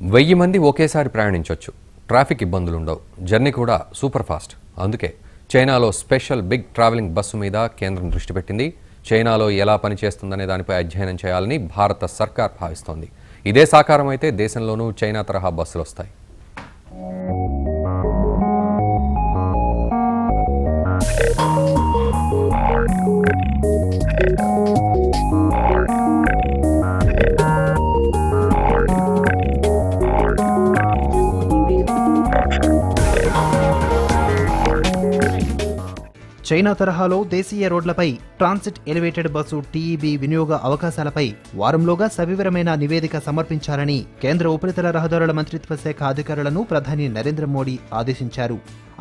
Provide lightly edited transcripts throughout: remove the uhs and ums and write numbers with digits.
1000 మంది ఒకేసారి ప్రయాణించొచ్చు. ట్రాఫిక్ ఇబ్బందులు ఉండవు. జర్నీ కూడా సూపర్ ఫాస్ట్. అందుకే చైనాలో స్పెషల్ బిగ్ ట్రావెలింగ్ బస్సు మీద కేంద్రం దృష్టి పెట్టింది. చైనాలో ఎలా పనిచేస్తుందనే దానిపై అధ్యయనం చేయాలని భారత సర్కార్ భావిస్తోంది. ఇదే సాకారం అయితే దేశంలోనూ చైనా తరహా బస్సులు వస్తాయి. చైనా తరహాలో దేశీయ రోడ్లపై ట్రాన్సిట్ ఎలివేటెడ్ బస్సు టీఈబీ వినియోగ అవకాశాలపై వారంలోగా సవివరమైన నివేదిక సమర్పించాలని కేంద్ర ఉపరితల రహదారుల మంత్రిత్వ శాఖ అధికారులను ప్రధాని నరేంద్ర మోడీ ఆదేశించారు.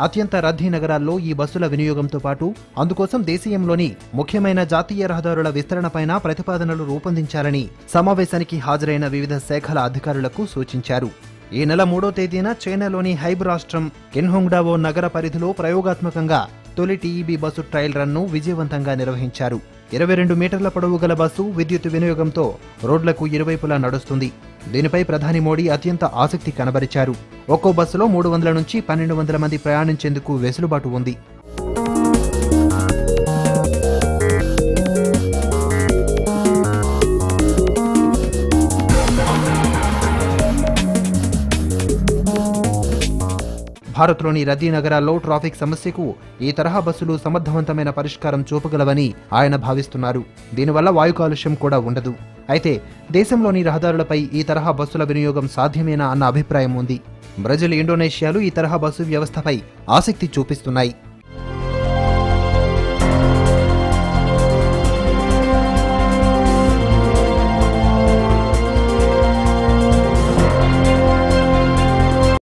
అత్యంత రద్దీ నగరాల్లో ఈ బస్సుల వినియోగంతో పాటు అందుకోసం దేశీయంలోని ముఖ్యమైన జాతీయ రహదారుల విస్తరణపైన ప్రతిపాదనలు రూపొందించాలని సమావేశానికి హాజరైన వివిధ శాఖల అధికారులకు సూచించారు. ఈ నెల 3వ తేదీన చైనాలోని హైబ్ రాష్ట్రం కిన్హోంగ్డావో నగర పరిధిలో ప్రయోగాత్మకంగా తొలి టీఈబీ బస్సు ట్రయల్ రన్ను విజయవంతంగా నిర్వహించారు. 22 మీటర్ల పొడవు గల బస్సు విద్యుత్ వినియోగంతో రోడ్లకు ఇరువైపులా నడుస్తుంది. దీనిపై ప్రధాని మోడీ అత్యంత ఆసక్తి కనబరిచారు. ఒక్కో బస్సులో 300 నుంచి 1200 మంది ప్రయాణించేందుకు వెసులుబాటు ఉంది. భారత్లోని రద్దీ నగరాల్లో ట్రాఫిక్ సమస్యకు ఈ తరహా బస్సులు సమర్థవంతమైన పరిష్కారం చూపగలవని ఆయన భావిస్తున్నారు. దీనివల్ల వాయు కాలుష్యం కూడా ఉండదు. అయితే దేశంలోని రహదారులపై ఈ తరహా బస్సుల వినియోగం సాధ్యమేనా అన్న అభిప్రాయం ఉంది. బ్రెజిల్, ఇండోనేషియాలు ఈ తరహా బస్సు వ్యవస్థపై ఆసక్తి చూపిస్తున్నాయి.